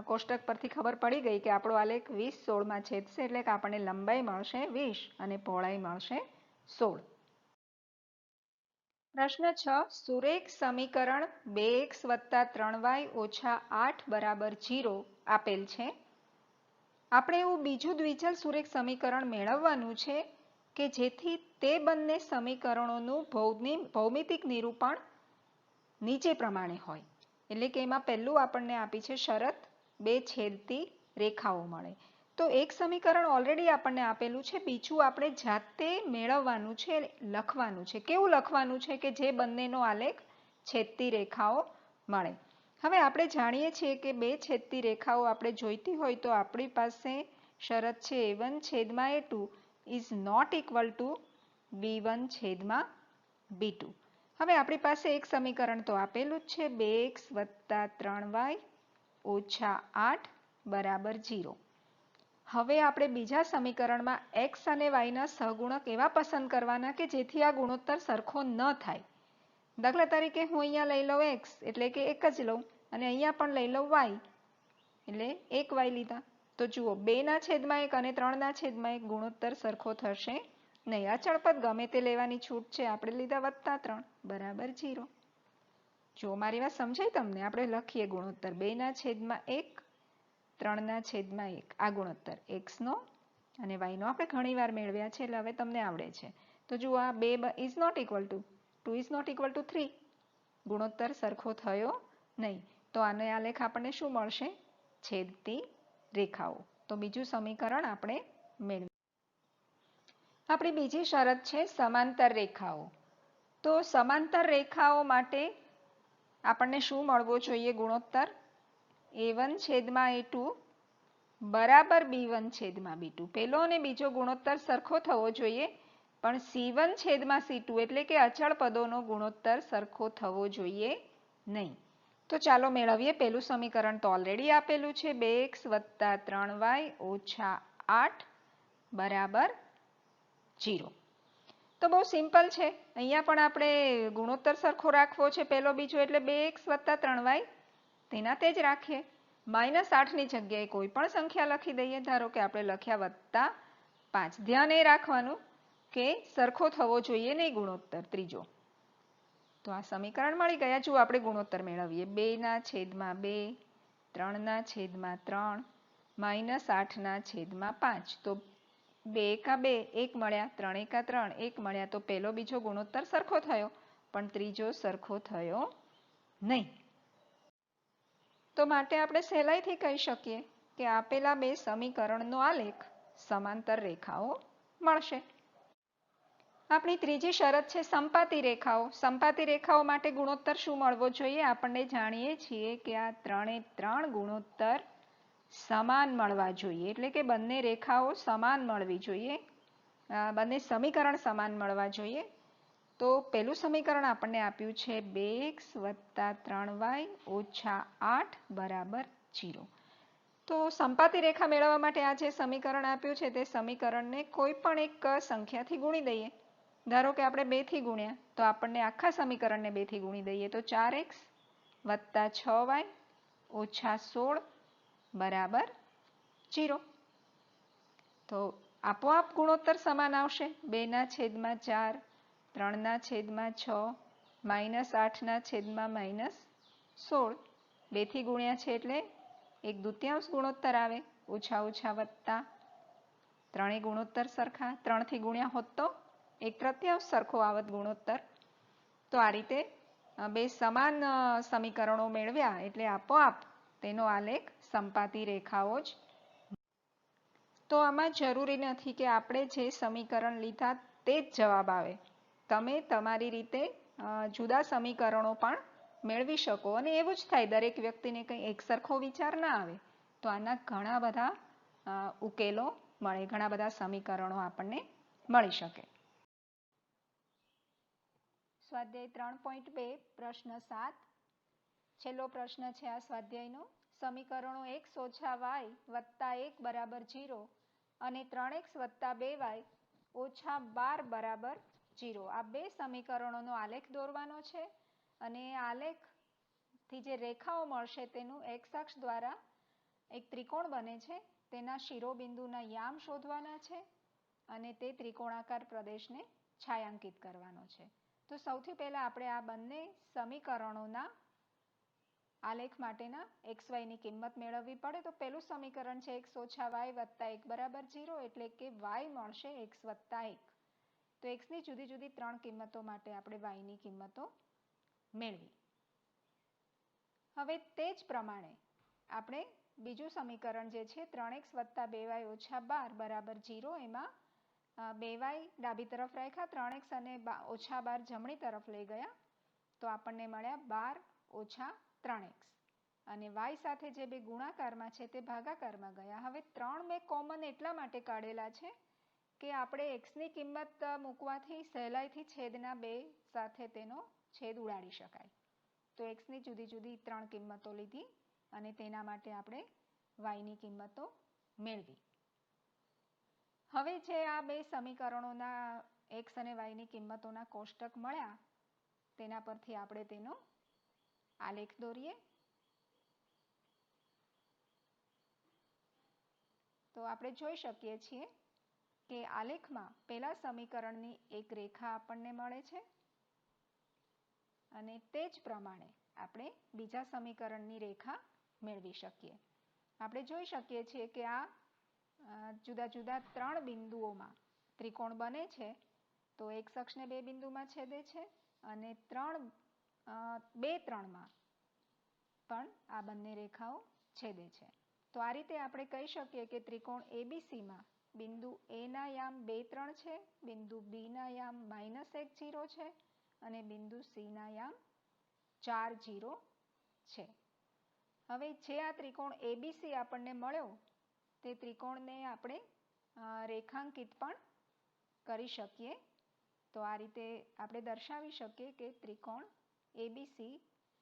કોષ્ટક પરથી ખબર પડી ગઈ કે આપણો આલેખ 20, 16માં છેદશે, એટલે કે આપણને લંબાઈ મળશે 20 અને પહોળાઈ મળશે 16. પ્રશ્ન 6. સુરેખ સમીકરણ 2x + 3y - 8 = 0 આપેલ છે. આપણે એવું બીજું દ્વિચલ સુરેખ સમીકરણ મેળવવાનું છે કે જેથી તે બંને સમીકરણોનું ભૌમિતિક નિરૂપણ નીચે પ્રમાણે હોય. એટલે કે એમાં પહેલું આપણને આપી છે શરત, બે છેદતી રેખાઓ મળે. તો એક સમીકરણ ઓલરેડી આપણને આપેલું છે, બીજું આપણે જાતે મેળવવાનું છે, લખવાનું છે. કેવું લખવાનું છે કે જે બંનેનો આલેખ છેદતી રેખાઓ મળે. હવે આપણે જાણીએ છીએ કે બે છેદતી રેખાઓ આપણે જોઈતી હોય તો આપણી પાસે શરત છે a1/a2 is not equal two b1/b2. હવે આપણી પાસે એક સમીકરણ તો આપેલું જ છે 2x + 3y - 8 = 0. હવે આપણે બીજા સમીકરણમાં x અને yના સહગુણક એવા પસંદ કરવાના કે જેથી આ ગુણોત્તર સરખો ન થાય. દાખલા તરીકે હું અહીંયા લઈ લઉં x એટલે કે એક જ લઉં અને અહીંયા પણ લઈ લઉં y એટલે એક y લીધા. તો જુઓ 2/1 અને 3/1 ગુણોત્તર સરખો થશે નહીં. અચળ પદ ગમે તે લેવાની છૂટ છે. આપણે લીધા +3 = 0. જો મારી વાત સમજાય તમને? આપણે લખીએ ગુણોત્તર 2/1 3/1 આ ગુણોત્તર x નો અને y નો આપણે ઘણી વાર મેળવ્યા છે એટલે હવે તમને આવડે છે. તો જુઓ આ 2 is not equal to 2 is not equal to 3 ગુણોત્તર સરખો થયો નહીં. તો આને આલેખ આપણને શું મળશે? છેદતી રેખાઓ. તો બીજું સમીકરણ આપણે મેળવીએ. આપણી બીજી શરત છે સમાંતર રેખાઓ. તો સમાંતર રેખાઓ માટે આપણને શું મળવો જોઈએ? ગુણોત્તર a1/a2 = b1/b2. પહેલો અને બીજો ગુણોત્તર સરખો થવો જોઈએ, પણ c1/c2 એટલે કે અચળ પદોનો ગુણોત્તર સરખો થવો જોઈએ નહીં. તો ચાલો મેળવીએ. પહેલું સમીકરણ તો ઓલરેડી આપેલું છે 2x + 3y - 8 = 0. તો બહુ સિમ્પલ છે. અહીંયા પણ આપણે ગુણોત્તર સરખો રાખવો છે પહેલો બીજો એટલે 2x + 3y તેના તે જ રાખીએ. -8ની જગ્યાએ કોઈ પણ સંખ્યા લખી દઈએ. ધારો કે આપણે લખ્યા +5. ધ્યાન એ રાખવાનું કે સરખો થવો જોઈએ નહીં ગુણોત્તર ત્રીજો. તો આ સમીકરણ મળી ગયા. જુઓ આપણે ગુણોત્તર મેળવીએ 2/2 3/3 -8/5. તો 2 એકા 2 1 મળ્યા, 3 એકા 3 1 મળ્યા. તો પહેલો બીજો ગુણોત્તર સરખો થયો પણ ત્રીજો સરખો થયો નહીં. તો માટે આપણે સહેલાઈથી કહી શકીએ કે આપેલા બે સમીકરણનો આલેખ સમાંતર રેખાઓ મળશે. આપણી ત્રીજી શરત છે સંપાતી રેખાઓ. સંપાતી રેખાઓ માટે ગુણોત્તર શું મળવો જોઈએ? આપણે જાણીએ છીએ કે આ 3 ગુણોત્તર સમાન મળવા જોઈએ. એટલે કે બંને રેખાઓ સમાન મળવી જોઈએ, બંને સમીકરણ સમાન મળવા જોઈએ. તો પહેલું સમીકરણ આપણને આપ્યું છે 2x + 3y - 8 = 0. તો સંપાતી રેખા મેળવવા માટે આ જે સમીકરણ આપ્યું છે તે સમીકરણને કોઈ પણ એક સંખ્યાથી ગુણી દઈએ. ધારો કે આપણે 2 થી ગુણ્યા તો આપણને આખા સમીકરણને 2 થી ગુણી દઈએ તો 4x + 6y - 16 = 0. તો આપોઆપ ગુણોત્તર સમાન આવશે. 2/4 3/6 -8/16 2 થી ગુણ્યા છે એટલે 1/2 ગુણોત્તર આવે. ઓછા ઓછા વત્તા ત્રણેય ગુણોત્તર સરખા. 3 થી ગુણ્યા હોત તો 1/3 સરખો આવત ગુણોત્તર. તો આ રીતે બે સમાન સમીકરણો મેળવ્યા એટલે આપોઆપ તેનો આલેખ સંપાતી રેખાઓ જ. તો આમાં જરૂરી નથી કે આપણે જે સમીકરણ લીધા તે જ જવાબ આવે. તમે તમારી રીતે જુદા સમીકરણો પણ મેળવી શકો અને એવું જ થાય. દરેક વ્યક્તિને કંઈ એકસરખો વિચાર ના આવે તો આના ઘણા બધા ઉકેલો મળે, ઘણા બધા સમીકરણો આપણને મળી શકે. સ્વાધ્યાય 3.2 પ્રશ્ન 7. છેલ્લો પ્રશ્ન છે આ સ્વાધ્યાયનો. સમીકરણો x - y + 1 = 0 અને 3x + 2y - 12 = 0 આ બે સમીકરણોનો આલેખ દોરવાનો છે અને આલેખથી જે રેખાઓ મળશે તેનું x અક્ષ દ્વારા એક ત્રિકોણ બને છે તેના શિરોબિંદુના યામ શોધવાના છે અને તે ત્રિકોણાકાર પ્રદેશને છાયાંકિત કરવાનો છે. તો સૌથી પહેલાં આપણે આ બંને સમીકરણોના આલેખ માટેના xyની કિંમત મેળવવી પડે. તો પહેલું સમીકરણ છે x ઓછા y વત્તા 1 બરાબર 0 એટલે કે y મળશે x વત્તા 1. તો xની જુદી જુદી ત્રણ કિંમતો માટે આપણે yની કિંમતો મેળવી. હવે તે જ પ્રમાણે આપણે બીજું સમીકરણ જે છે 3x વત્તા 2y ઓછા 12 બરાબર 0 એમાં 2y ડાબી તરફ રાખ્યા, 3x અને ઓછા 12 જમણી તરફ લઈ ગયા તો આપણને મળ્યા 12 ઓછા 3x અને y સાથે જે બે ગુણાકારમાં છે તે ભાગાકારમાં ગયા. હવે 3 મેં કોમન એટલા માટે કાઢેલા છે કે આપણે xની કિંમત મૂકવાથી સહેલાઈથી છેદના બે સાથે તેનો છેદ ઉડાડી શકાય. તો xની જુદી જુદી ત્રણ કિંમતો લીધી અને તેના માટે આપણે yની કિંમતો મેળવી. હવે જે આ બે સમીકરણોના x અને yની કિંમતોના કોષ્ટક મળ્યા તેના પરથી આપણે તેનો આલેખ દોરીએ. તો આપણે જોઈ શકીએ છીએ કે આલેખમાં પહેલા સમીકરણની એક રેખા આપણને મળે છે અને તે જ પ્રમાણે આપણે બીજા સમીકરણની રેખા મેળવી શકીએ. આપણે જોઈ શકીએ છીએ કે આ જુદા જુદા ત્રણ બિંદુઓમાં ત્રિકોણ બને છે. તો x અક્ષને બે બિંદુમાં છેદે છે અને 2-3માં પણ આ બંને રેખાઓ છેદે છે. તો આ રીતે આપણે કહી શકીએ કે ત્રિકોણ ABCમાં બિંદુ A ના યામ 2-3 છે, બિંદુ B ના યામ -1-0 છે અને બિંદુ C ના યામ 4-0 છે. હવે જે આ ત્રિકોણ ABC આપણને મળ્યો તે ત્રિકોણને આપણે રેખાંકિત પણ કરી શકીએ. તો આ રીતે આપણે દર્શાવી શકીએ કે ત્રિકોણ ABC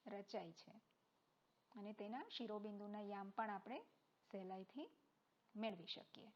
રચાય છે અને તેના શિરોબિંદુના યામ પણ આપણે સહેલાઈથી મેળવી શકીએ.